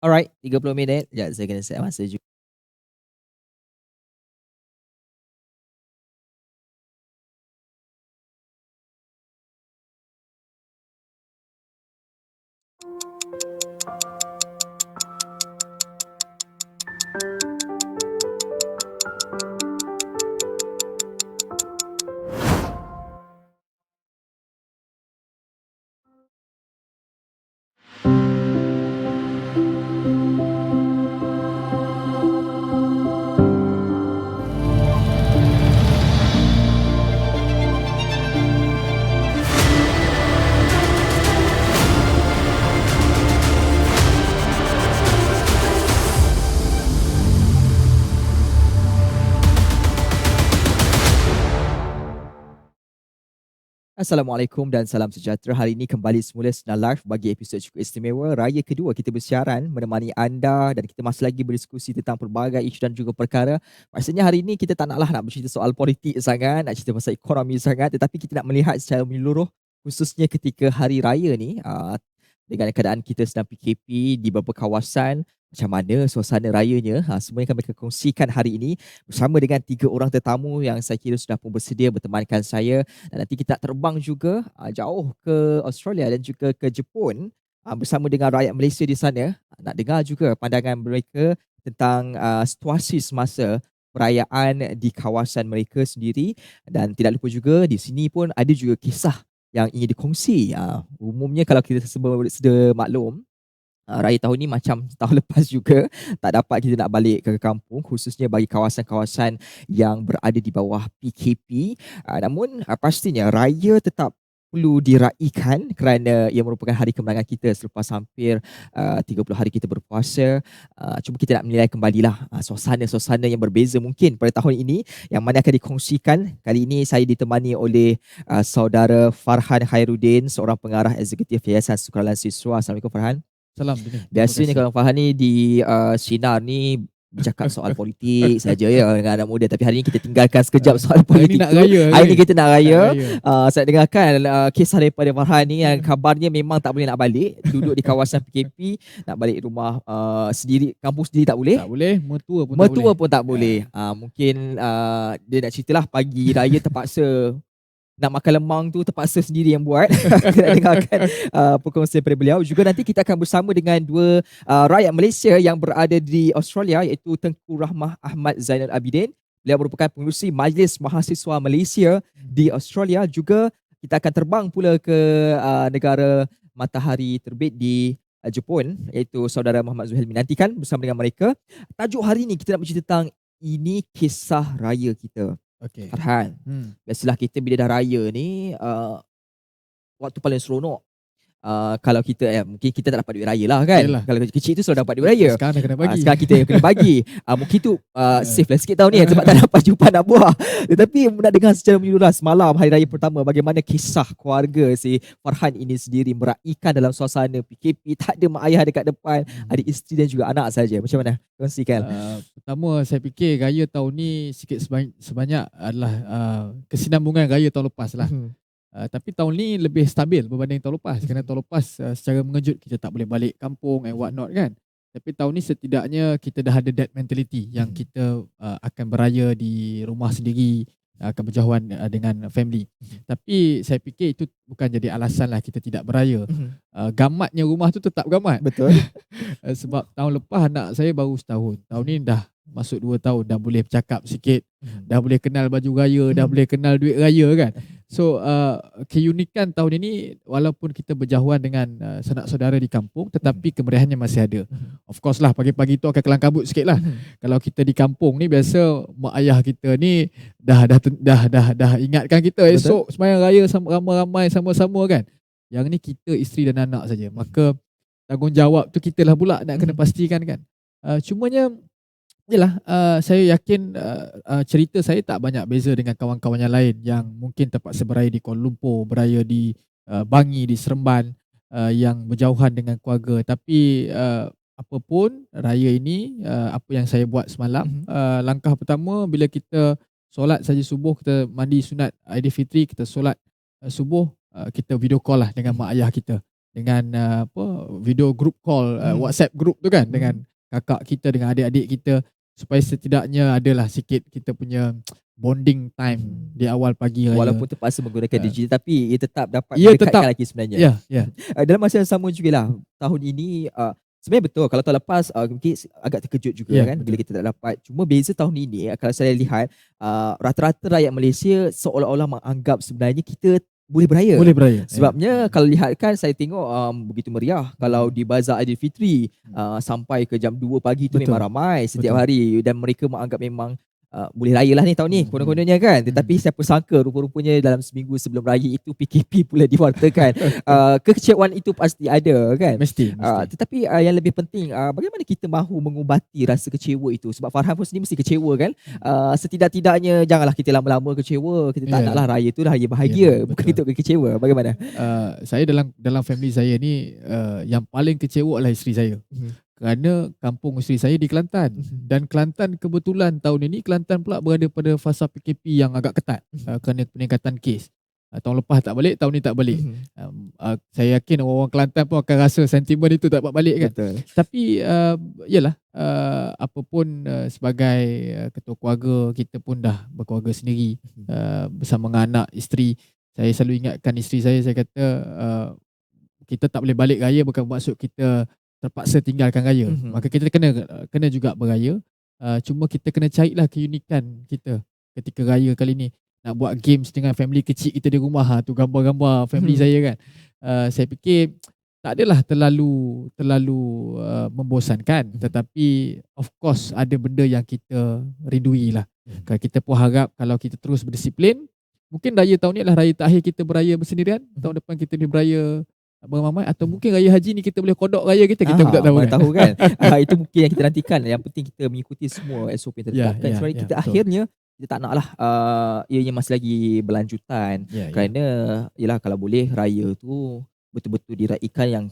Alright, 30 minit. Sekejap saya kena set masa juga. Assalamualaikum dan salam sejahtera. Hari ini kembali semula Sinar Live bagi episod cukup istimewa. Raya kedua kita bersiaran menemani anda dan kita masih lagi berdiskusi tentang pelbagai isu dan juga perkara. Maksudnya hari ini kita tak naklah nak bercerita soal politik sangat, nak cerita pasal ekonomi sangat, tetapi kita nak melihat secara menyeluruh khususnya ketika hari raya ni dengan keadaan kita sedang PKP di beberapa kawasan, macam mana suasana rayanya. Semua yang kami akan kongsikan hari ini bersama dengan 3 orang tetamu yang saya kira sudah pun bersedia bertemankan saya. Dan nanti kita terbang juga jauh ke Australia dan juga ke Jepun bersama dengan rakyat Malaysia di sana. Nak dengar juga pandangan mereka tentang situasi semasa perayaan di kawasan mereka sendiri. Dan tidak lupa juga di sini pun ada juga kisah yang ingin dikongsi. Umumnya kalau kita sedia maklum, raya tahun ni macam tahun lepas juga, tak dapat kita nak balik ke kampung, khususnya bagi kawasan-kawasan yang berada di bawah PKP. Namun pastinya raya tetap perlu diraikan kerana ia merupakan hari kemenangan kita selepas hampir 30 hari kita berpuasa. Cuma kita nak menilai kembalilah suasana-suasana yang berbeza mungkin pada tahun ini yang mana akan dikongsikan. Kali ini saya ditemani oleh saudara Farhan Khairuddin, seorang pengarah eksekutif Yayasan Sukarlan Siswa. Assalamualaikum Farhan. Salam Dini. Biasanya kalau Farhan ni di Sinar ni bercakap soal politik saja ya dengan anak muda, tapi hari ni kita tinggalkan sekejap soal politik tu. Hari ni kita nak raya. Saya dengarkan kisah daripada Farhan ni yang kabarnya memang tak boleh nak balik, duduk di kawasan PKP, nak balik rumah sendiri, kampung sendiri tak boleh. Tak boleh, mertua Pun tak boleh. Mungkin dia nak ceritalah pagi raya terpaksa nak makan lemang tu terpaksa sendiri yang buat. Kita dengarkan perkongsian daripada beliau. Juga nanti kita akan bersama dengan 2 rakyat Malaysia yang berada di Australia, iaitu Tengku Rahmah Ahmad Zainal Abidin. Beliau merupakan pengerusi Majlis Mahasiswa Malaysia di Australia. Juga kita akan terbang pula ke negara matahari terbit di Jepun, iaitu saudara Muhammad Zuhail. Nantikan bersama dengan mereka. Tajuk hari ni kita nak bercerita tentang ini kisah raya kita. Okay. Farhan, biasalah kita bila dah raya ni waktu paling seronok. Kalau kita mungkin kita tak dapat duit raya lah kan. Yalah. Kalau kecil tu selalu dapat duit raya. Sekarang kena bagi. Sekarang kita yang kena bagi. Mungkin tu safe lah sikit tahun ni sebab tak dapat jumpa anak buah. Tetapi nak dengar secara menyeluruh semalam hari raya pertama, bagaimana kisah keluarga si Farhan ini sendiri meraikan dalam suasana PKP, tak ada mak ayah dekat depan, ada isteri dan juga anak saja. Macam mana? Kongsikan. Pertama saya fikir raya tahun ni sikit sebanyak adalah kesinambungan raya tahun lepas lah. Tapi tahun ni lebih stabil berbanding tahun lepas. Kerana tahun lepas secara mengejut kita tak boleh balik kampung and what not kan. Tapi tahun ni setidaknya kita dah ada that mentality yang kita akan beraya di rumah sendiri, akan berjauhan dengan family. Tapi saya fikir itu bukan jadi alasan lah kita tidak beraya. Gamatnya rumah tu tetap gamat. Betul. Sebab tahun lepas anak saya baru setahun. Tahun ni dah masuk 2 tahun, dah boleh bercakap sikit, dah boleh kenal baju raya, dah boleh kenal duit raya kan. So keunikan tahun ini, walaupun kita berjauhan dengan sanak saudara di kampung, tetapi kemeriahannya masih ada. Of course lah pagi-pagi tu akan kelang kabut sikit lah. Kalau kita di kampung ni biasa mak ayah kita ni dah ingatkan kita esok sembahyang raya ramai-ramai sama-sama kan. Yang ni kita isteri dan anak saja. Maka tanggungjawab tu kita lah pula nak kena pastikan kan. Cumanya yelah, saya yakin cerita saya tak banyak beza dengan kawan-kawan yang lain yang mungkin terpaksa beraya di Kuala Lumpur, beraya di Bangi, di Seremban, yang berjauhan dengan keluarga. Tapi apapun raya ini, apa yang saya buat semalam, langkah pertama bila kita solat saja subuh, kita mandi sunat Aidilfitri, kita solat subuh, kita video call lah dengan mak ayah kita. dengan video group call, WhatsApp group tu kan, dengan kakak kita, dengan adik-adik kita, supaya setidaknya adalah sikit kita punya bonding time di awal pagi raya. Walaupun terpaksa menggunakan digital, tapi ia tetap dapat Ia mendekatkan tetap, lagi sebenarnya. ya. Dalam masa yang sama jugalah, tahun ini sebenarnya betul, kalau tahun lepas mungkin agak terkejut juga Ya, kan bila betul. kita tak dapat. Cuma beza tahun ini kalau saya lihat rata-rata rakyat Malaysia seolah-olah menganggap sebenarnya kita boleh beraya. Boleh beraya. Sebabnya kalau lihat kan, saya tengok begitu meriah. Kalau di Bazar Aidilfitri sampai ke jam 2 pagi tu Betul. memang ramai setiap Betul. hari, dan mereka menganggap memang boleh raya lah ni tahun ni, konon-kononnya kan. Tetapi siapa sangka rupa-rupanya dalam seminggu sebelum raya itu PKP pula diwartakan. Kekecewaan itu pasti ada kan. Mesti. Tetapi yang lebih penting, bagaimana kita mahu mengubati rasa kecewa itu. Sebab Farhan pun sendiri mesti kecewa kan. Setidak-tidaknya janganlah kita lama-lama kecewa. Kita tak naklah raya tu raya bahagia, bukan untuk kecewa. Bagaimana? Saya dalam family saya ni, yang paling kecewa adalah isteri saya. Kerana kampung isteri saya di Kelantan, dan Kelantan kebetulan tahun ini Kelantan pula berada pada fasa PKP yang agak ketat kerana peningkatan kes. Tahun lepas tak balik, tahun ni tak balik. Saya yakin orang Kelantan pun akan rasa sentimen itu tak dapat balik kan. Betul. Tapi yalah, apapun sebagai ketua keluarga, kita pun dah berkeluarga sendiri bersama dengan anak, isteri. Saya selalu ingatkan isteri saya kata kita tak boleh balik raya bukan bermaksud kita terpaksa tinggalkan raya. Maka kita kena juga beraya. Cuma kita kena carilah keunikan kita ketika raya kali ni. Nak buat games dengan family kecil kita di rumah. Tu gambar-gambar family saya kan. Saya fikir tak adalah terlalu membosankan. Tetapi of course ada benda yang kita rindui lah. Kita pun harap kalau kita terus berdisiplin, mungkin raya tahun ni adalah raya terakhir kita beraya bersendirian. Tahun depan kita boleh beraya beramai, atau mungkin raya haji ni kita boleh kodok raya kita pun tak tahu kan. Tahu kan. Itu mungkin yang kita nantikan. Yang penting kita mengikuti semua SOP yang tertetapkan. Sebenarnya kita betul. Akhirnya kita tak naklah ianya masih lagi berlanjutan. Kerana yalah, kalau boleh raya tu betul-betul diraikan yang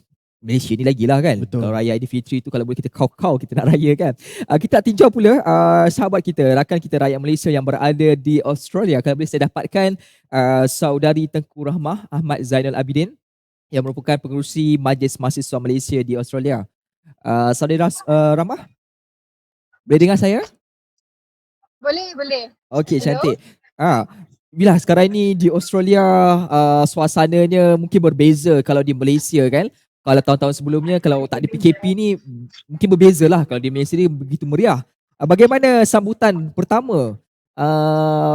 Malaysia ni lagi lah kan. Betul. Kalau raya Aidilfitri tu kalau boleh kita kau kita nak raya kan. Kita tinjau pula sahabat kita, rakan kita rakyat Malaysia yang berada di Australia. Kalau boleh saya dapatkan saudari Tengku Rahmah Ahmad Zainal Abidin, yang merupakan pengerusi Majlis Mahasiswa Malaysia di Australia. Saudari Rahmah, boleh dengar saya? Boleh. Okey, cantik. Bila sekarang ni di Australia suasananya mungkin berbeza kalau di Malaysia kan. Kalau tahun-tahun sebelumnya, kalau tak ada PKP ni mungkin berbeza lah. Kalau di Malaysia ni begitu meriah. Bagaimana sambutan pertama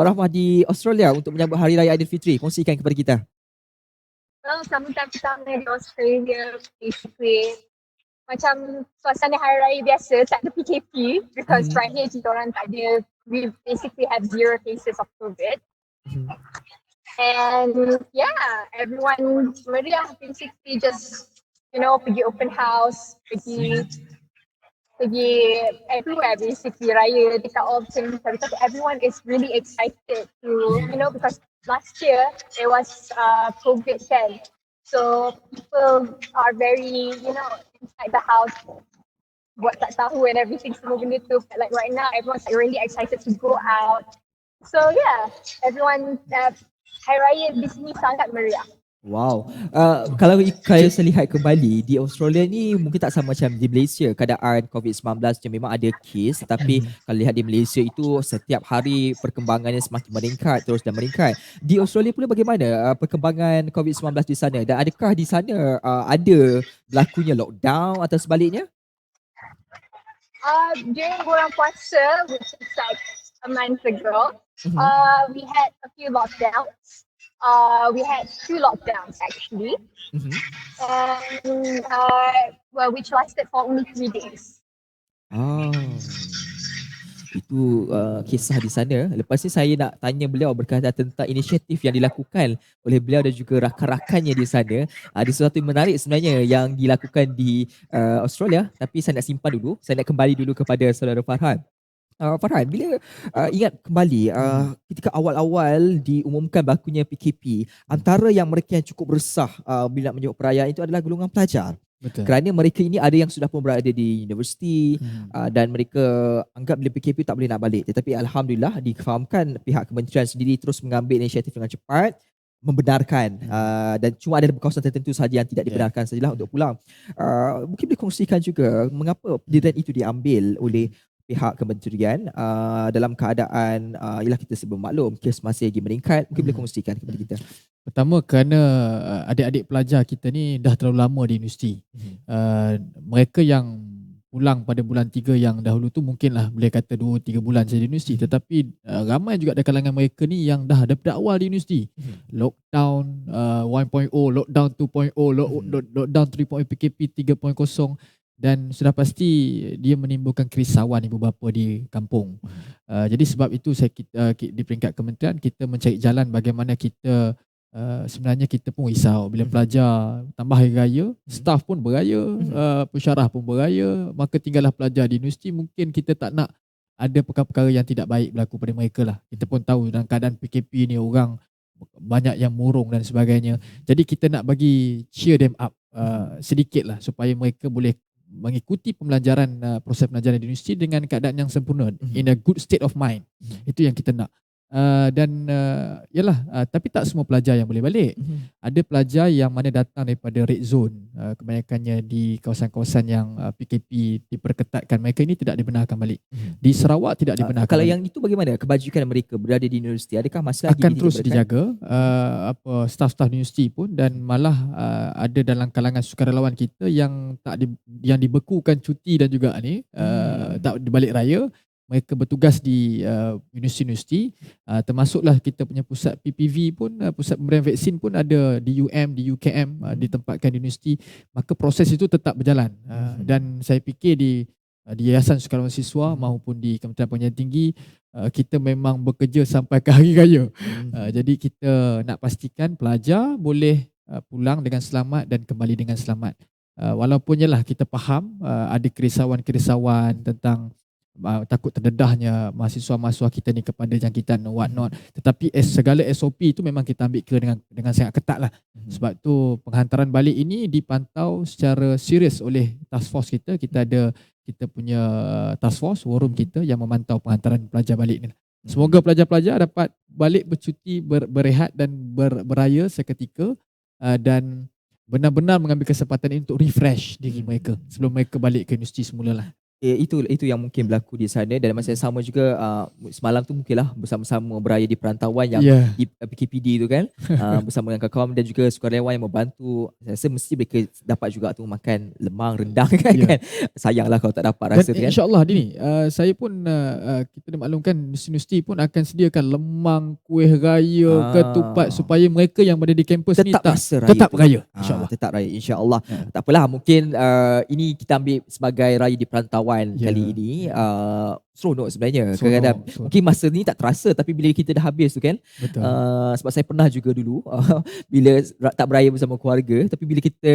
Rahmah di Australia untuk menyambut Hari Raya Aidilfitri? Kongsikan kepada kita. Sambutan pertama di Australia basically macam suasana hari raya biasa, tak ada PKP because right here kita orang tak ada, we basically have 0 cases of COVID. And yeah, everyone meriah basically, just pergi open house, pergi everywhere basically raya dekat all things, because everyone is really excited to because last year it was COVID kan, so people are very inside the house buat tak tahu and everything semua benda tu. But like right now everyone's like really excited to go out, so yeah, everyone hari raya di sini sangat meriah. Wow. Kalau saya lihat kembali di Australia ni mungkin tak sama macam di Malaysia. Keadaan COVID-19 je memang ada kes, tetapi kalau lihat di Malaysia itu setiap hari perkembangannya semakin meningkat, terus dan meningkat. Di Australia pula bagaimana perkembangan COVID-19 di sana, dan adakah di sana ada berlakunya lockdown atau sebaliknya? During bulan puasa, which is like a month ago, we had a few lockdowns. We had 2 lockdowns actually, and which lasted for only 3 days. Itu kisah di sana. Lepas ni saya nak tanya beliau berkaitan tentang inisiatif yang dilakukan oleh beliau dan juga rakan-rakannya di sana. Ada sesuatu yang menarik sebenarnya yang dilakukan di Australia, tapi saya nak simpan dulu. Saya nak kembali dulu kepada saudara Farhan. Farhan, bila ingat kembali ketika awal-awal diumumkan berlakunya PKP, antara yang mereka yang cukup resah bila nak menyambut perayaan itu adalah golongan pelajar. Betul. Kerana mereka ini ada yang sudah pun berada di universiti dan mereka anggap bila PKP tak boleh nak balik. Tetapi alhamdulillah difahamkan pihak kementerian sendiri terus mengambil inisiatif dengan cepat membenarkan dan cuma ada kawasan tertentu saja yang tidak dibenarkan sajalah untuk pulang. Mungkin boleh kongsikan juga mengapa pendirian itu diambil oleh pihak kementerian dalam keadaan ialah kita sebelum maklum kes masih lagi meningkat. Mungkin boleh kongsikan kepada kita. Pertama kerana adik-adik pelajar kita ni dah terlalu lama di universiti. Mereka yang pulang pada bulan 3 yang dahulu tu mungkinlah boleh kata 2-3 bulan saja di universiti, tetapi ramai juga dari kalangan mereka ni yang dah daripada awal di universiti. Lockdown 1.0, lockdown 2.0, lockdown 3.0, PKP 3.0, dan sudah pasti dia menimbulkan kerisauan ibu bapa di kampung. Jadi sebab itu di peringkat kementerian kita mencari jalan bagaimana kita sebenarnya kita pun risau bila pelajar tambah hari raya, staff pun beraya, pensyarah pun beraya, maka tinggallah pelajar di universiti. Mungkin kita tak nak ada perkara-perkara yang tidak baik berlaku pada mereka lah. Kita pun tahu dalam keadaan PKP ni orang banyak yang murung dan sebagainya. Jadi kita nak bagi cheer them up sedikit lah supaya mereka boleh mengikuti pembelajaran proses pembelajaran di universiti dengan keadaan yang sempurna, in a good state of mind. Itu yang kita nak. Tapi tak semua pelajar yang boleh balik. Ada pelajar yang mana datang daripada red zone, kebanyakannya di kawasan-kawasan yang PKP diperketatkan, mereka ini tidak dibenarkan balik. Di Sarawak tidak dibenarkan Kalau balik. yang itu bagaimana kebajikan mereka berada di universiti? Adakah masih lagi Akan terus diberitakan? dijaga staff-staff universiti pun, dan malah ada dalam kalangan sukarelawan kita yang yang dibekukan cuti dan juga tak dibalik raya. Mereka bertugas di universiti-universiti, termasuklah kita punya pusat PPV pun, pusat pemberian vaksin pun ada di UM, di UKM, ditempatkan di universiti. Maka proses itu tetap berjalan. Dan saya fikir di Yayasan Sukarelawan Siswa maupun di Kementerian Pendidikan Tinggi, kita memang bekerja sampai ke hari raya. Jadi kita nak pastikan pelajar boleh pulang dengan selamat dan kembali dengan selamat. Walaupun jelah kita faham ada kerisauan-kerisauan tentang takut terdedahnya mahasiswa-mahasiswa kita ni kepada jangkitan what not, tetapi segala SOP itu memang kita ambil kira dengan sangat ketat lah. Sebab tu penghantaran balik ini dipantau secara serius oleh task force kita. Kita punya task force, war room kita yang memantau penghantaran pelajar balik ni. Semoga pelajar-pelajar dapat balik bercuti, berehat dan beraya seketika, dan benar-benar mengambil kesempatan ini untuk refresh diri mereka sebelum mereka balik ke universiti semula lah. Itu yang mungkin berlaku di sana. Dan masa yang sama juga semalam tu mungkinlah bersama-sama beraya di perantauan yang di PKPD tu kan, bersama dengan kawan dan juga sukarelawan yang membantu. Saya rasa mesti mereka dapat juga tu makan lemang, rendang kan. Sayanglah kalau tak dapat rasa tu kan. InsyaAllah Dini, saya pun kita maklumkan universiti pun akan sediakan lemang, kuih raya, ketupat supaya mereka yang berada di kampus ni tetap raya. InsyaAllah. Tetap raya insya-Allah. Tak apalah, mungkin ini kita ambil sebagai raya di perantauan kali ini. Seronok sebenarnya. Kadang-kadang mungkin masa ni tak terasa, tapi bila kita dah habis tu kan. Sebab saya pernah juga dulu bila tak beraya bersama keluarga, tapi bila kita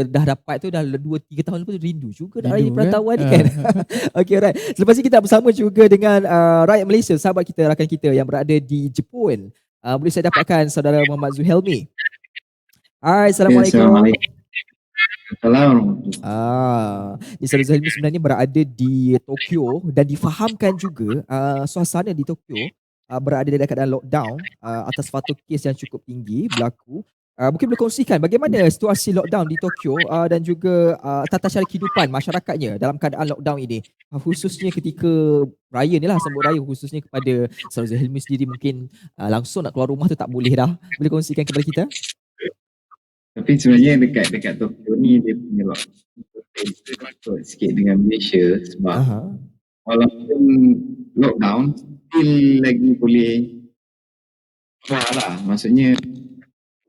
dah dapat tu dah 2-3 tahun lepas tu rindu juga dah raya di perantauan ni kan. Okay, alright. Selepas ni kita bersama juga dengan rakyat Malaysia, sahabat kita, rakan kita yang berada di Jepun. Boleh saya dapatkan saudara Muhammad Zuhelmi. Hai, Assalamualaikum. Ni saudara Zuhelmi sebenarnya berada di Tokyo dan difahamkan juga suasana di Tokyo berada dalam keadaan lockdown atas faktor kes yang cukup tinggi berlaku. Mungkin boleh kongsikan bagaimana situasi lockdown di Tokyo dan juga tata cara kehidupan masyarakatnya dalam keadaan lockdown ini, khususnya ketika raya ni lah, sambut raya, khususnya kepada saudara Zuhelmi sendiri. Mungkin langsung nak keluar rumah tu tak boleh dah. Boleh kongsikan kepada kita? Tapi sebenarnya dekat Tokyo ni dia punya lockdown sikit dengan Malaysia, sebab walaupun lockdown still lagi boleh keluar lah. Maksudnya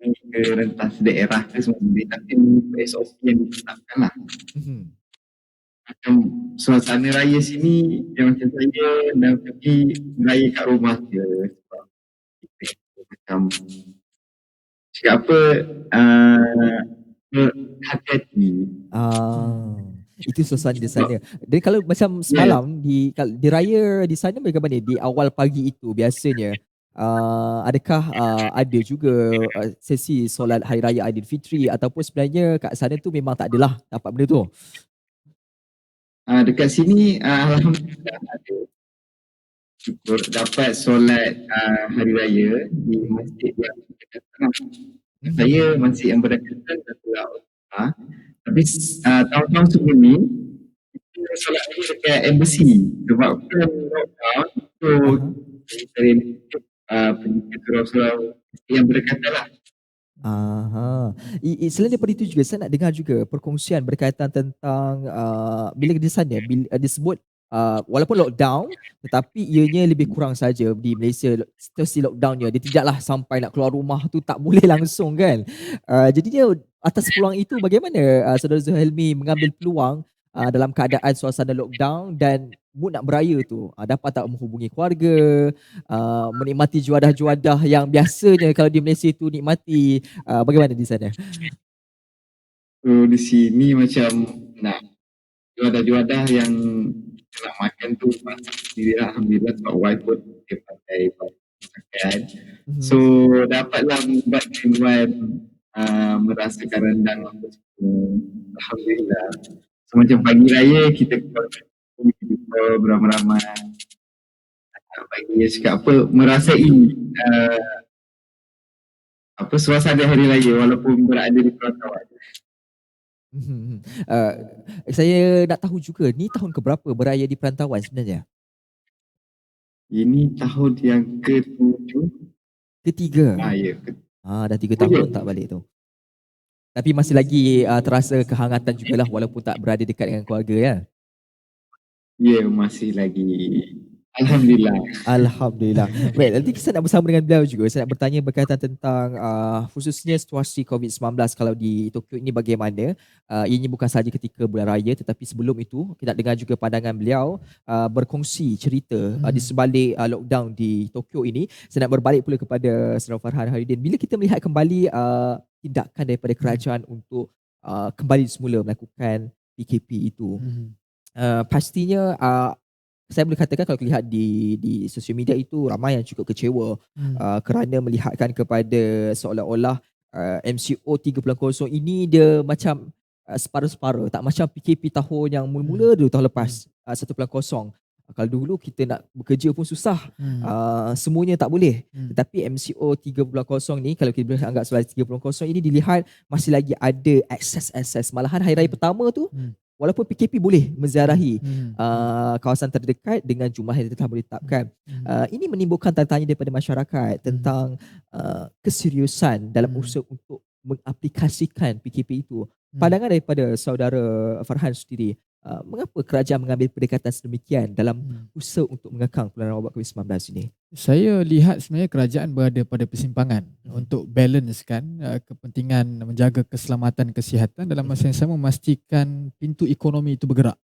ke rentas daerah ke semua boleh, tapi SOP yang ditetapkan lah. Macam suasana raya sini yang macam saya dan pergi raya kat rumah je, sebab macam cakap apa, hati-hati. Itu suasana di sana. Dan kalau macam semalam di raya di sana bagaimana di awal pagi itu biasanya? Adakah ada juga sesi solat Hari Raya Aidilfitri, ataupun sebenarnya kat sana tu memang tak adalah dapat benda tu? Dekat sini alhamdulillah ada. syukur dapat solat hari raya di masjid yang berdekatan. Saya masjid yang berdekatan dan Pulau tapi tahun-tahun sebelum ni kita solat raya dekat embassy sebab kan lockdown, so dari pergi ke surau-surau yang berdekatan lah. Selain daripada itu juga saya nak dengar juga perkongsian berkaitan tentang bila di sana disebut walaupun lockdown tetapi ianya lebih kurang saja di Malaysia situasi lockdownnya, dia tidaklah sampai nak keluar rumah tu tak boleh langsung kan. Jadi dia atas peluang itu bagaimana Saudara Zulhelmi mengambil peluang dalam keadaan suasana lockdown dan mood nak beraya tu, dapat tak menghubungi keluarga, menikmati juadah-juadah yang biasanya kalau di Malaysia tu nikmati, bagaimana di sana? So di sini macam nak juadah-juadah yang kita nak makan tu sendiri alhamdulillah sebab wife pun dia pandai makan. So dapatlah membuatkan wife merasakan rendang apa semua. Alhamdulillah. So macam pagi raya kita jumpa beramai-ramai. Pagi cakap apa merasai suasana hari raya walaupun berada di perantauan. Saya nak tahu juga ni tahun keberapa beraya di perantauan sebenarnya? Ini tahun yang ke-7. Ketiga? Ya. Dah 3 tahun tak balik tu. Tapi masih lagi terasa kehangatan jugalah walaupun tak berada dekat dengan keluarga ya? Ya, masih lagi. Alhamdulillah. Alhamdulillah. Baik, nanti saya nak bersama dengan beliau juga. Saya nak bertanya berkaitan tentang khususnya situasi COVID-19 kalau di Tokyo ini bagaimana. Ianya bukan sahaja ketika bulan raya tetapi sebelum itu kita nak dengar juga pandangan beliau berkongsi cerita di sebalik lockdown di Tokyo ini. Saya nak berbalik pula kepada Saudara Farhan Haryudin. Bila kita melihat kembali tindakan daripada kerajaan untuk kembali semula melakukan PKP itu, pastinya saya boleh katakan kalau lihat di sosial media itu ramai yang cukup kecewa kerana melihatkan kepada seolah-olah MCO 3.0 ini dia macam separuh-separuh, tak macam PKP tahun yang mula-mula dulu tahun lepas 1.0. Kalau dulu kita nak bekerja pun susah, semuanya tak boleh. Tetapi MCO 3.0 ni kalau kita boleh anggap sebagai 3.0 ini dilihat masih lagi ada akses. Malahan hari raya pertama tu walaupun PKP boleh menziarahi kawasan terdekat dengan jumlah yang telah boleh ditetapkan. Ini menimbulkan tanya-tanya daripada masyarakat tentang keseriusan dalam usaha untuk mengaplikasikan PKP itu. Pandangan daripada saudara Farhan sendiri, mengapa kerajaan mengambil pendekatan sedemikian dalam usaha untuk mengekang penularan wabak COVID-19 ini? Saya lihat sebenarnya kerajaan berada pada persimpangan untuk balancekan kepentingan menjaga keselamatan kesihatan dalam masa yang sama memastikan pintu ekonomi itu bergerak.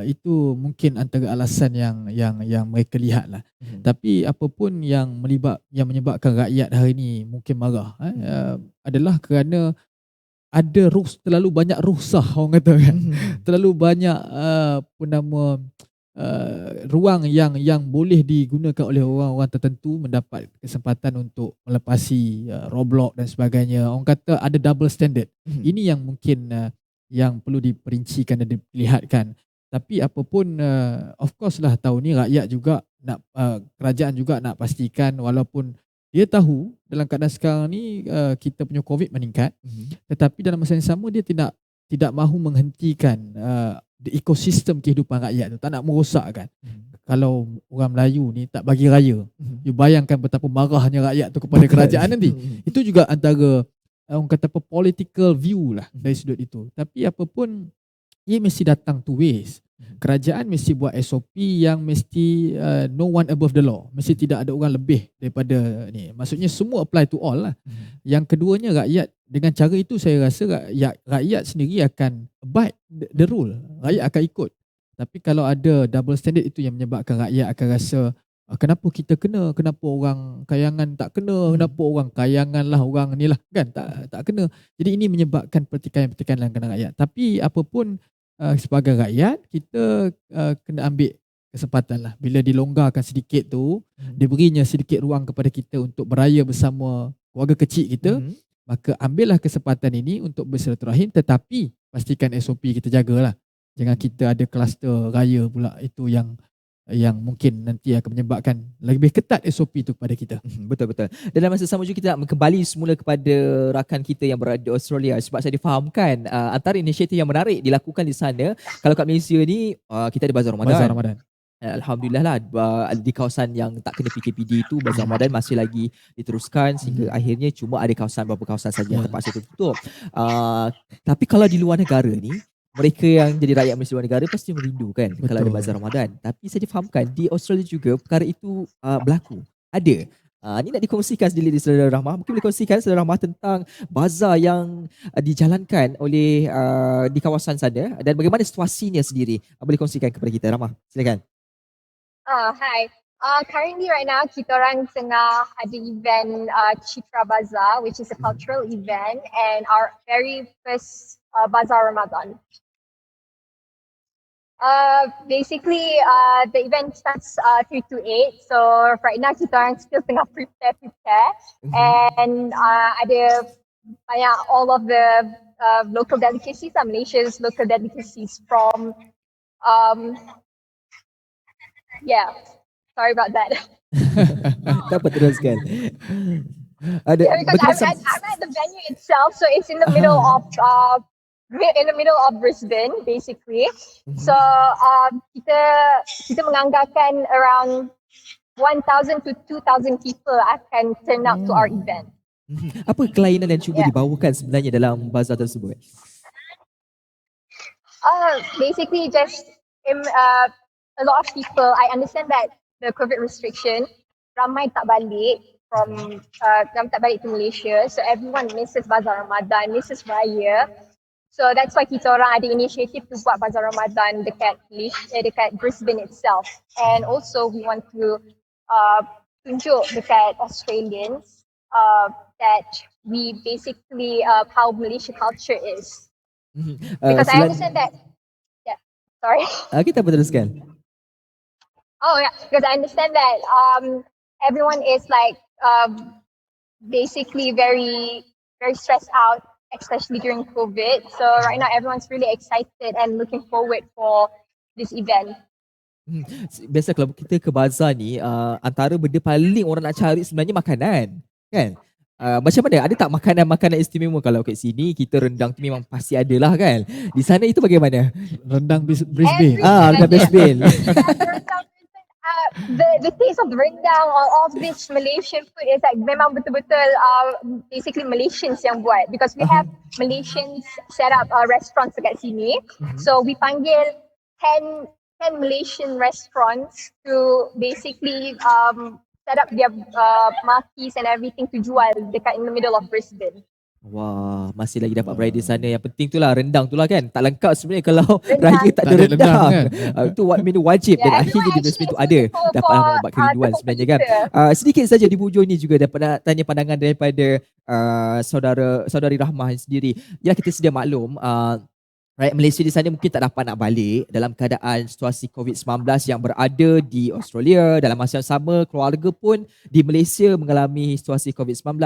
Itu mungkin antara alasan yang mereka lihatlah. Tapi apapun yang menyebabkan rakyat hari ini mungkin marah adalah kerana ada terlalu banyak rukhsah orang kata kan. Terlalu banyak ruang yang boleh digunakan oleh orang-orang tertentu mendapat kesempatan untuk melepasi roadblock dan sebagainya. Orang kata ada double standard. Ini yang mungkin yang perlu diperincikan dan dilihatkan. Tapi apapun of course lah tahun ni rakyat juga nak kerajaan juga nak pastikan walaupun dia tahu dalam keadaan sekarang ni kita punya COVID meningkat, tetapi dalam masa yang sama dia tidak mahu menghentikan ekosistem kehidupan rakyat tu, tak nak merosakkan. Kalau orang Melayu ni tak bagi raya, you bayangkan betapa marahnya rakyat tu kepada kerajaan nanti. Itu juga antara orang kata political view lah dari sudut itu. Tapi apapun ia mesti datang two ways. Kerajaan mesti buat SOP yang mesti no one above the law. Mesti tidak ada orang lebih daripada ni. Maksudnya semua apply to all lah. Yang keduanya rakyat, dengan cara itu saya rasa rakyat sendiri akan abide the rule. Rakyat akan ikut. Tapi kalau ada double standard itu yang menyebabkan rakyat akan rasa kenapa kita kena, kenapa orang kayangan tak kena, kenapa orang kayangan lah, orang ni lah kan tak kena. Jadi ini menyebabkan pertikaian-pertikaian dalam rakyat. Tapi apapun sebagai rakyat kita kena ambil kesempatan lah. Bila dilonggarkan sedikit tu, diberinya sedikit ruang kepada kita untuk beraya bersama keluarga kecil kita, maka ambillah kesempatan ini untuk bersilaturahim, tetapi pastikan SOP kita jagalah. Jangan kita ada kluster raya pula, itu yang yang mungkin nanti akan menyebabkan lebih ketat SOP tu kepada kita. Betul-betul. Dan dalam masa sama juga kita nak kembali semula kepada rakan kita yang berada di Australia, sebab saya difahamkan antara inisiatif yang menarik dilakukan di sana, kalau kat Malaysia ni kita ada Bazar Ramadan. Bazar Ramadan. Alhamdulillah lah di kawasan yang tak kena PKPD itu Bazar Ramadan masih lagi diteruskan sehingga akhirnya cuma ada beberapa kawasan saja yang terpaksa tutup. Tapi kalau di luar negara ni, mereka yang jadi rakyat Malaysia luar negara pasti merindukan kalau ada Bazar Ramadan. Tapi saya difahamkan di Australia juga perkara itu berlaku. Ada. Ni nak dikongsikan sendiri di Saudara Rahmah. Mungkin boleh kongsikan Saudara Rahmah tentang bazar yang dijalankan oleh di kawasan sana dan bagaimana situasinya sendiri. Boleh kongsikan kepada kita, Rahmah. Silakan. Hi. Currently right now, kita orang tengah ada event Citra Bazaar, which is a cultural event, and our very first Bazaar Ramadan. Basically, the event starts 3 to 8. So right now, kita orang still tengah prepare. And ada banyak all of the local delicacies, Malaysia's local delicacies from yeah, sorry about that. Tak apa, teruskan. Because I'm at the venue itself, so it's in the middle of Brisbane, basically. So kita menganggarkan around 1,000 to 2,000 people akan turn up to our event. Apa kelainan yang cuba dibawakan sebenarnya dalam bazar tersebut? Basically just a lot of people, I understand that the COVID restriction, ramai tak balik tak balik to Malaysia, so everyone misses Bazar Ramadan, misses Raya. So that's why kita orang ada inisiatif to buat Bazar Ramadan dekat Brisbane itself. And also we want to tunjuk dekat Australians that we basically how Malaysia culture is. Because I understand that sorry. Kita teruskan. Oh yeah, because I understand that everyone is like basically very stressed out, especially during COVID. So right now everyone's really excited and looking forward for this event. Biasa kalau kita ke bazar ni, antara benda paling orang nak cari sebenarnya makanan, kan? Macam mana? Ada tak makanan-makanan istimewa? Kalau kat sini kita rendang tu memang pasti ada lah, kan? Di sana itu bagaimana? Rendang Brisbane. Rendang Brisbane. The taste of the rendang or all this Malaysian food is like memang betul-betul basically Malaysians yang buat, because we have Malaysians set up restaurants dekat sini. So we panggil 10 Malaysian restaurants to basically set up their marquees and everything to jual dekat in the middle of Brisbane. Wah, masih lagi dapat berada di sana. Yang penting tu lah rendang tu lah, kan. Tak lengkap sebenarnya kalau raya tak ada rendang. Itu menu wajib dan akhirnya di Brisbane tu ada. Dapat membuat kerinduan sebenarnya, kan. Sedikit saja di hujung ni juga dapat nak tanya pandangan daripada saudari Rahmah sendiri. Ya, kita sedia maklum rakyat Malaysia di sana mungkin tak dapat nak balik dalam keadaan situasi COVID-19 yang berada di Australia. Dalam masa yang sama, keluarga pun di Malaysia mengalami situasi COVID-19.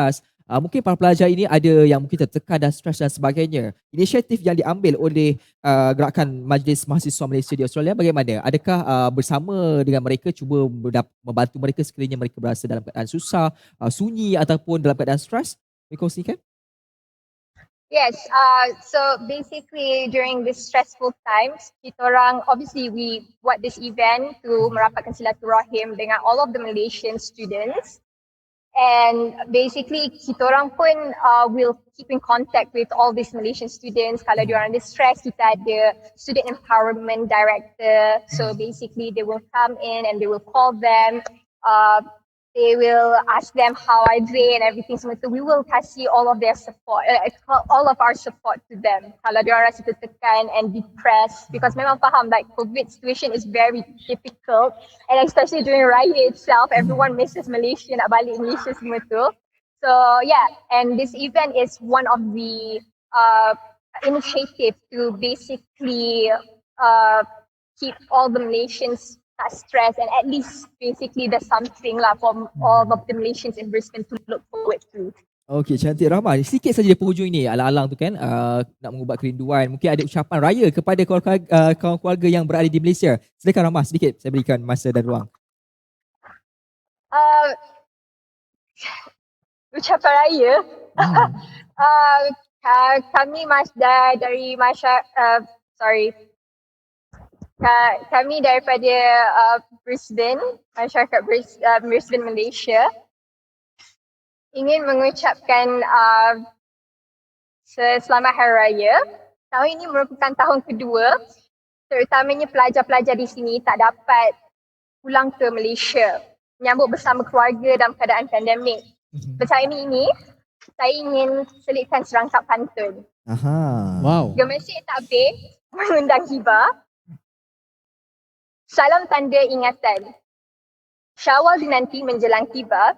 Mungkin para pelajar ini ada yang mungkin tertekan dan stres dan sebagainya. Inisiatif yang diambil oleh gerakan Majlis Mahasiswa Malaysia di Australia bagaimana? Adakah bersama dengan mereka cuba membantu mereka sekiranya mereka berasa dalam keadaan susah, sunyi ataupun dalam keadaan stres? Boleh kongsikan? Yes, so basically during this stressful times, kita orang, obviously we buat this event to merapatkan silaturahim dengan all of the Malaysian students. And basically kita orang pun will keep in contact with all these Malaysian students. Kalau diorang ada stress, kita ada student empowerment director. So basically they will come in and they will call them. They will ask them how are they and everything. So we will kasih all of their support, all of our support to them. Kalau diorang rasa tertekan and depressed, because memang faham like COVID situation is very difficult, and especially during Raya itself, everyone misses Malaysia, nak balik Malaysia semua tu. So yeah, and this event is one of the initiative to basically keep all the Malaysians not stressed, and at least basically there's something lah for all of the Malaysians in Brisbane to look forward to. Okey, cantik Rahma. Sikit saja di penghujung ini, alang-alang tu kan, nak mengubat kerinduan. Mungkin ada ucapan raya kepada kawan keluarga yang berada di Malaysia. Silakan Rahma, sedikit saya berikan masa dan ruang. Uh, Ucapan raya. Kami dari kami daripada Brisbane, masyarakat Brisbane, Malaysia, ingin mengucapkan selamat Hari Raya. Tahun ini merupakan tahun kedua, terutamanya pelajar-pelajar di sini tak dapat pulang ke Malaysia menyambut bersama keluarga dalam keadaan pandemik. Bertahun ini, saya ingin selitkan serangkap pantun. Wow. Gemesin takbir mengundang hibah. Salam tanda ingatan. Syawal dinanti menjelang tiba.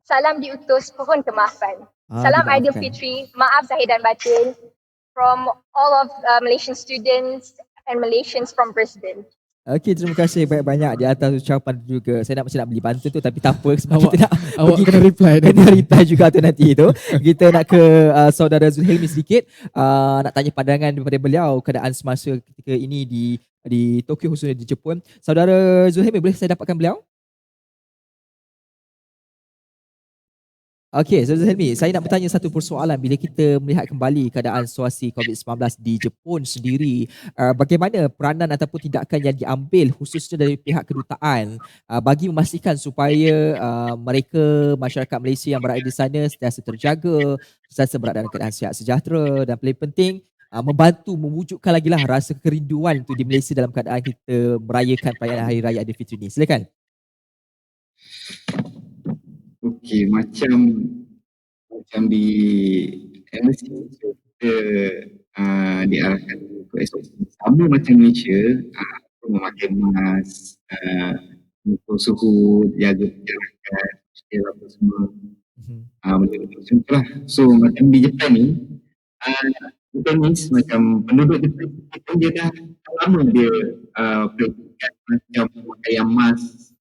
Salam diutus pohon kemaafan. Salam Aidilfitri, maaf zahir dan batin from all of Malaysian students and Malaysians from Brisbane. Okey, terima kasih banyak-banyak di atas ucapan juga. Saya macam nak beli pantun tu tapi tak apa sebab Awak- kita nak Awak pergi kena reply dah. kena reply juga tu nanti tu. Kita nak ke saudara Zulhelmi sedikit, nak tanya pandangan daripada beliau keadaan semasa ketika ini di Tokyo, khususnya di Jepun. Saudara Zulhelmi, boleh saya dapatkan beliau? Okey, Saudara Zulhelmi, saya nak bertanya satu persoalan. Bila kita melihat kembali keadaan situasi COVID-19 di Jepun sendiri, bagaimana peranan ataupun tindakan yang diambil khususnya dari pihak kedutaan bagi memastikan supaya mereka, masyarakat Malaysia yang berada di sana sentiasa terjaga, sentiasa berada dalam keadaan sihat sejahtera, dan paling penting membantu mewujudkan lagi lah rasa kerinduan tu di Malaysia dalam keadaan kita merayakan perayaan Hari Raya Aidilfitri ni. Silakan. Okey, macam di embassy kita diarahkan untuk SOP sama macam Malaysia, memakai mask, mengukur suhu, jaga jarak, sosial apa semua. Benda-benda macam tu lah. So macam di Jepun ni, Japanese macam penduduk Jepun dia dah lama dia praktikkan macam pakaian mask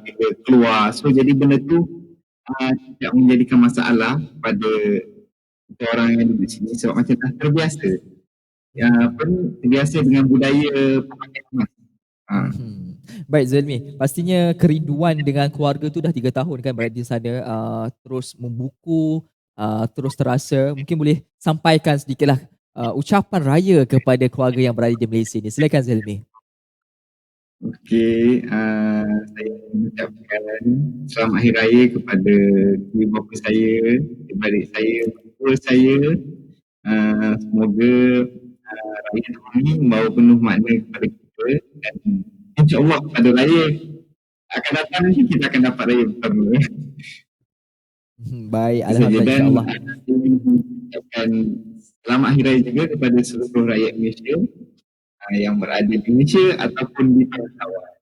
bila keluar. So jadi benda tu tidak menjadikan masalah pada kita orang yang duduk di sini sebab macam dah terbiasa. Terbiasa dengan budaya pakaian mask. Baik Zulmi, pastinya kerinduan dengan keluarga tu dah 3 tahun kan berada di sana, terus membuku, terus terasa. Mungkin boleh sampaikan sedikitlah ucapan raya kepada keluarga yang berada di Malaysia ni. Silakan Zulmi. Okey, saya mengucapkan selamat Hari Raya kepada ibu bapa saya, adik saya, mentua saya. Semoga raya tahun ini membawa penuh makna kepada kita dan insya-Allah pada raya akan datang nanti kita akan dapat raya bersama. Baik, alhamdulillah, insya-Allah. Saya mengucapkan selamat Hari Raya juga kepada seluruh rakyat Malaysia yang berada di Malaysia ataupun di Taiwan.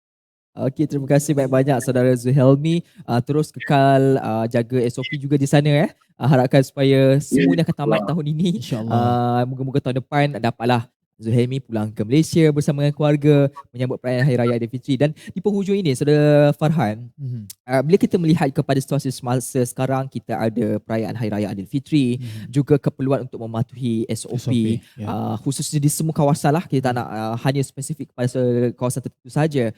Okey, terima kasih banyak-banyak saudara Zulhelmi. Terus kekal jaga SOP juga di sana. Harapkan supaya semuanya akan tamat tahun ini. InsyaAllah. Moga-moga tahun depan dapatlah Zulhelmi pulang ke Malaysia bersama dengan keluarga menyambut perayaan Hari Raya Aidilfitri. Dan di penghujung ini saudara Farhan, bila kita melihat kepada situasi semasa sekarang, kita ada perayaan Hari Raya Aidilfitri, juga keperluan untuk mematuhi SOP, khususnya di semua kawasan lah. Kita tak nak hanya spesifik pada kawasan tertentu saja.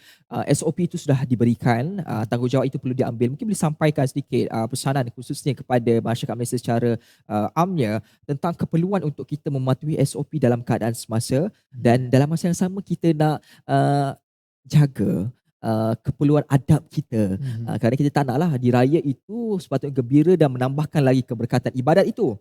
SOP itu sudah diberikan, tanggungjawab itu perlu diambil. Mungkin boleh sampaikan sedikit pesanan khususnya kepada masyarakat Malaysia secara amnya tentang keperluan untuk kita mematuhi SOP dalam keadaan semasa, dan dalam masa yang sama kita nak jaga keperluan adab kita, kerana kita tak naklah di raya itu sepatutnya gembira dan menambahkan lagi keberkatan ibadat itu,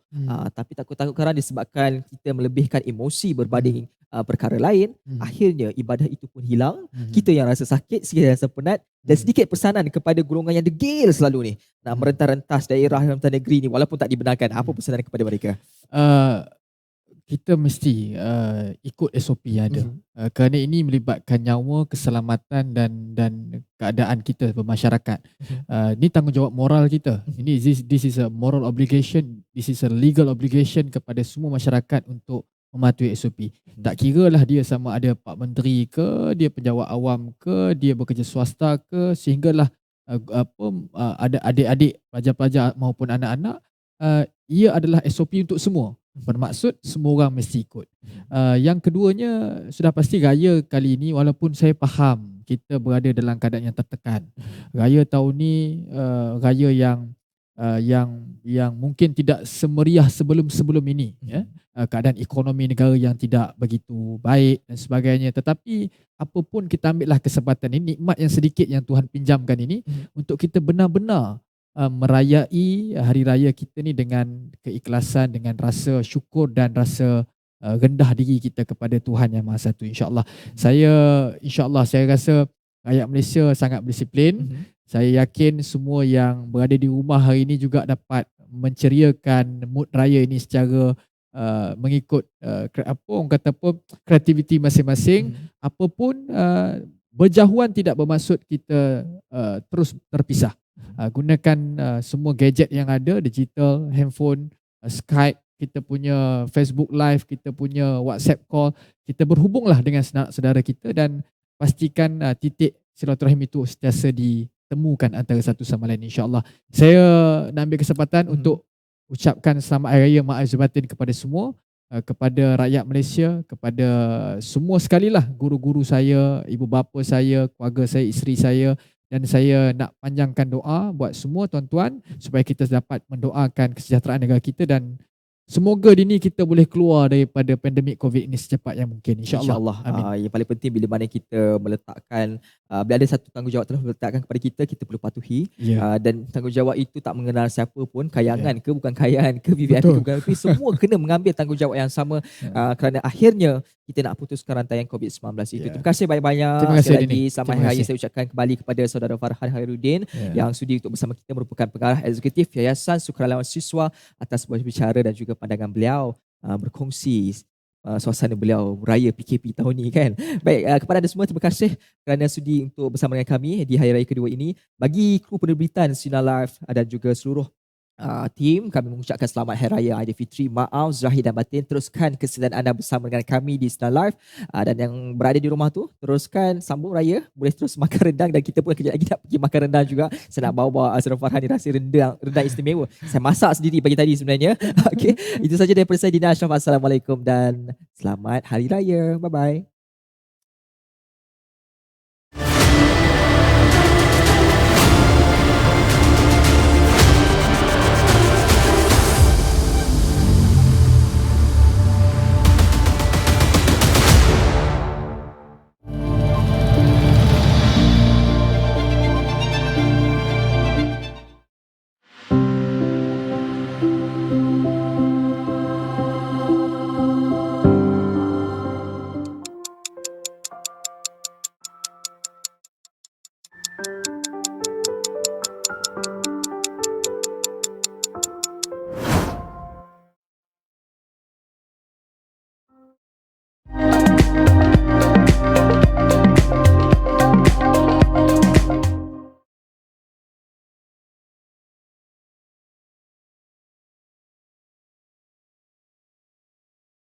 tapi takut-takut kerana disebabkan kita melebihkan emosi berbanding perkara lain, akhirnya ibadah itu pun hilang. Kita yang rasa sakit, kita rasa penat. Dan sedikit pesanan kepada golongan yang degil selalu ni nak merentas-rentas daerah dalam negeri ni walaupun tak dibenarkan. Apa pesanan kepada mereka? Kita mesti ikut SOP yang ada, kerana ini melibatkan nyawa, keselamatan dan keadaan kita bermasyarakat. Ini tanggungjawab moral kita. This is a moral obligation, this is a legal obligation kepada semua masyarakat untuk mematuhi SOP. Tak kira lah dia sama ada Pak Menteri ke, dia pejabat awam ke, dia bekerja swasta ke, sehinggalah ada adik-adik, pelajar-pelajar maupun anak-anak ia adalah SOP untuk semua. Bermaksud semua orang mesti ikut. Yang keduanya, sudah pasti raya kali ini, walaupun saya faham kita berada dalam keadaan yang tertekan. Raya tahun ni raya yang mungkin tidak semeriah sebelum ini, ya. Keadaan ekonomi negara yang tidak begitu baik dan sebagainya, tetapi apapun kita ambillah kesempatan ini, nikmat yang sedikit yang Tuhan pinjamkan ini, untuk kita benar-benar merayai hari raya kita ni dengan keikhlasan, dengan rasa syukur dan rasa rendah diri kita kepada Tuhan Yang Maha Satu, insya-Allah. Saya rasa rakyat Malaysia sangat berdisiplin. Saya yakin semua yang berada di rumah hari ini juga dapat menceriakan mood raya ini secara mengikut kreativiti masing-masing. Apapun, berjauhan tidak bermaksud kita terus terpisah. Gunakan semua gadget yang ada, digital, handphone, Skype, kita punya Facebook Live, kita punya WhatsApp call, kita berhubunglah dengan saudara kita dan pastikan titik silaturahim itu sentiasa ditemukan antara satu sama lain, insya-Allah. Saya nak ambil kesempatan untuk ucapkan selamat hari raya Mak Aizul Batin kepada semua, kepada rakyat Malaysia, kepada semua sekali lah, guru-guru saya, ibu bapa saya, keluarga saya, isteri saya. Dan saya nak panjangkan doa buat semua tuan-tuan supaya kita dapat mendoakan kesejahteraan negara kita dan semoga dini kita boleh keluar daripada pandemik COVID ini secepat yang mungkin, insya-Allah. Amin. Yang paling penting bila mana kita meletakkan bila ada satu tanggungjawab telah meletakkan kepada kita, kita perlu patuhi. Dan tanggungjawab itu tak mengenal siapa pun, kayangan ke bukan kayaan ke, VVIP ke bukan VVIP, semua kena mengambil tanggungjawab yang sama kerana akhirnya kita nak putuskan rantaian COVID-19 itu. Terima kasih banyak-banyak. Terima kasih sekali lagi selamat hari raya saya ucapkan kembali kepada saudara Farhan Khairuddin yang sudi untuk bersama kita, merupakan pengarah eksekutif Yayasan Sukarelawan Siswa, atas berbicara dan juga pandangan beliau berkongsi suasana beliau raya PKP tahun ni kan. Baik, kepada anda semua terima kasih kerana sudi untuk bersama dengan kami di hari raya kedua ini. Bagi kru penerbitan Sinar Live dan juga seluruh tim, kami mengucapkan selamat Hari Raya Aidilfitri. Maaf zahir dan batin. Teruskan kesediaan anda bersama dengan kami di Sinar Live, dan yang berada di rumah tu teruskan sambung raya, boleh terus makan rendang dan kita pun kejap lagi nak pergi makan rendang juga. Saya nak bawa Saudara Farhan ni rasa rendang istimewa. Saya masak sendiri pagi tadi sebenarnya. Okey, itu saja daripada saya, Dina Ashraf. Assalamualaikum dan selamat Hari Raya. Bye bye.